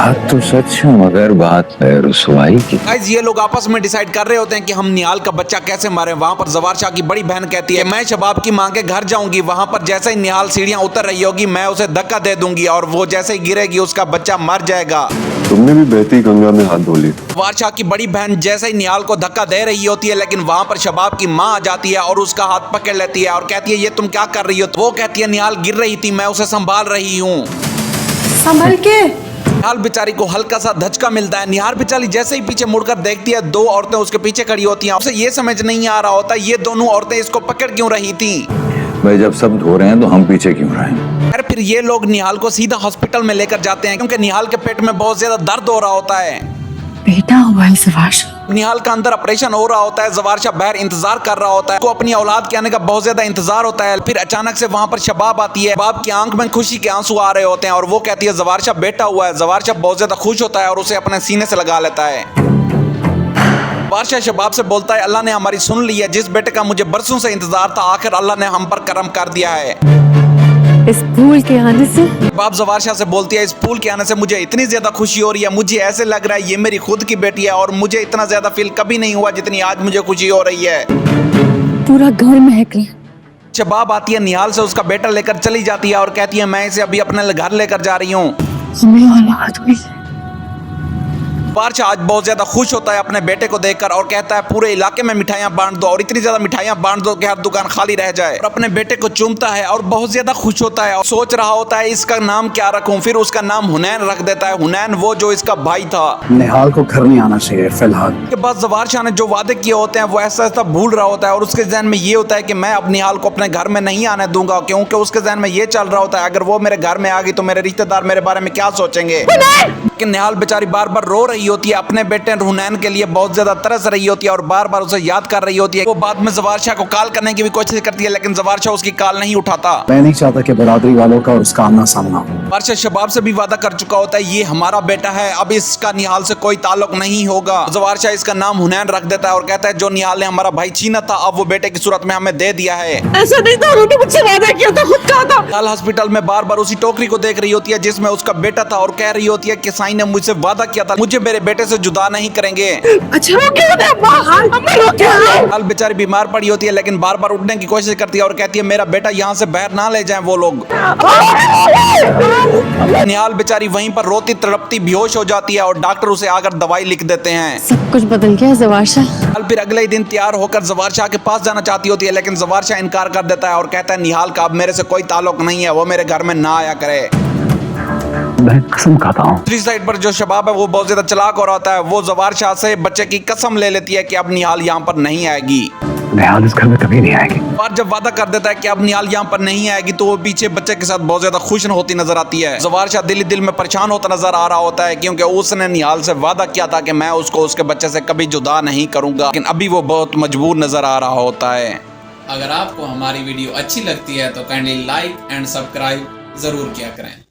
बात तो सच है मगर बात है रुसवाई की। गाइस ये लोग आपस में डिसाइड कर रहे होते हैं कि हम निहाल का बच्चा कैसे मारे। वहाँ पर जवार शाह की बड़ी बहन कहती है मैं शबाब की माँ के घर जाऊंगी, वहाँ पर जैसे ही निहाल सीढ़ियाँ उतर रही होगी मैं उसे धक्का दे दूंगी और वो जैसे ही गिरेगी उसका बच्चा मर जाएगा। तुमने भी बहती गंगा में हाथ धो ली। जवार शाह की बड़ी बहन जैसे ही निहाल को धक्का दे रही होती है, लेकिन वहाँ पर शबाब की माँ आ जाती है और उसका हाथ पकड़ लेती है और कहती है ये तुम क्या कर रही हो। वो कहती है निहाल गिर रही थी, मैं उसे संभाल रही हूँ। संभल के। निहाल बेचारी को हल्का सा धचका मिलता है। निहाल बेचारी जैसे ही पीछे मुड़कर देखती है, दो औरतें उसके पीछे खड़ी होती हैं। उसे ये समझ नहीं आ रहा होता ये दोनों औरतें इसको पकड़ क्यों रही थी। भाई जब सब धो रहे हैं तो हम पीछे क्यों रहे? अरे फिर ये लोग निहाल को सीधा हॉस्पिटल में लेकर जाते हैं क्योंकि निहाल के पेट में बहुत ज्यादा दर्द हो रहा होता है। बेटा हुआ है जवार शाह। निहाल का अंदर ऑपरेशन हो रहा होता है। जवार शाह बाहर इंतजार कर रहा होता है, को अपनी औलाद के आने का बहुत ज्यादा इंतजार होता है। फिर अचानक से वहाँ पर शबाब आती है। शबाब की आंख में खुशी के आंसू आ रहे होते हैं और वो कहती है जवार शाह बेटा हुआ है। जवार शाह बहुत ज्यादा खुश होता है और उसे अपने सीने से लगा लेता है। जवार शाह शबाब से बोलता है अल्लाह ने हमारी सुन ली है, जिस बेटे का मुझे बरसों से इंतजार था आखिर अल्लाह ने हम पर करम कर दिया है। इस फूल के आने से शबाब जवार शाह से बोलती है इस फूल के आने से मुझे इतनी ज्यादा खुशी हो रही है, मुझे ऐसे लग रहा है ये मेरी खुद की बेटी है और मुझे इतना ज्यादा फील कभी नहीं हुआ जितनी आज मुझे खुशी हो रही है। पूरा घर महक रहा है। शबाब आती है निहाल से उसका बेटा लेकर चली जाती है और कहती है मैं इसे अभी अपने घर लेकर जा रही हूँ। हमें औलाद हुई। जवार शाह आज बहुत ज्यादा खुश होता है अपने बेटे को देखकर और कहता है पूरे इलाके में मिठाइयाँ बांट दो और इतनी ज्यादा मिठाइयाँ बांट दो कि हर दुकान खाली रह जाए। और अपने बेटे को चूमता है और बहुत ज्यादा खुश होता है और सोच रहा होता है इसका नाम क्या रखूं। फिर उसका नाम हुनैन रख देता है। हुनैन वो जो इसका भाई था। निहाल को घर नहीं आना चाहिए फिलहाल। के बाद जवार शाह ने जो वादे किए होते हैं वो ऐसा ऐसा भूल रहा होता है और उसके जहन में ये होता है कि मैं अब निहाल को अपने घर में नहीं आने दूंगा, क्योंकि उसके जहन में ये चल रहा होता है अगर वो मेरे घर में आ गई तो मेरे रिश्तेदार मेरे बारे में क्या सोचेंगे। लेकिन निहाल बेचारी बार बार रो रही होती है, अपने बेटे हुनैन के लिए बहुत ज्यादा तरस रही होती है और बार बार उसे याद कर रही होती है। वो बाद में जवार शाह को कॉल करने की भी कोशिश करती है लेकिन जवार शाह उसकी कॉल नहीं उठाता। मैं नहीं चाहता कि बरादरी वालों का और उसका आमना सामना हो। जवार शाह शबाब से भी वादा कर चुका होता है ये हमारा बेटा है, अब इसका निहाल से कोई ताल्लुक नहीं होगा। जवार शाह इसका नाम हुनैन रख देता है और कहता है जो निहाल ने हमारा भाई छीना था अब वो बेटे की सूरत में हमें दे दिया है। ऐसा नहीं था, उन्होंने मुझसे वादा किया था, खुद कहा था। निहाल हॉस्पिटल में बार बार उसी टोकरी को देख रही होती है जिसमें उसका बेटा था और कह रही होती है कि साईं ने मुझसे वादा किया था मुझे मेरे बेटे से जुदा नहीं करेंगे। अच्छा हो गया ना, बाहर हमें रोके हैं। निहाल बेचारी बीमार पड़ी होती है लेकिन बार बार उठने की कोशिश करती है और कहती है मेरा बेटा यहाँ से बाहर ना ले जाएं वो लोग। निहाल बेचारी वहीं पर रोती तड़पती बेहोश हो जाती है और डॉक्टर उसे आकर दवाई लिख देते हैं। सब कुछ बदल गया जवार शाह। निहाल फिर अगले ही दिन तैयार होकर जवार शाह के पास जाना चाहती होती है लेकिन जवार शाह इनकार कर देता है और कहता है निहाल का अब मेरे से कोई ताल्लुक नहीं है, वो मेरे घर में ना आया करे। मैं कसम खाता हूँ। दूसरी साइड पर जो शबाब है वो बहुत ज्यादा चालाक हो रहा होता है। वो जवार शाह से बच्चे की कसम ले लेती है कि अब निहाल यहाँ पर नहीं आएगी। निहाल इस घर में कभी नहीं आएगी। और जब वादा कर देता है कि अब निहाल यहाँ पर नहीं आएगी तो वो पीछे बच्चे के साथ बहुत ज्यादा खुश होती नजर आती है। जवार शाह दिल ही दिल में परेशान होता नजर आ रहा होता है क्योंकि उसने निहाल से वादा किया था कि मैं उसको उसके बच्चे से कभी जुदा नहीं करूंगा, लेकिन अभी वो बहुत मजबूर नजर आ रहा होता है। अगर आपको हमारी वीडियो अच्छी लगती है तो काइंडली लाइक एंड सब्सक्राइब जरूर किया करें।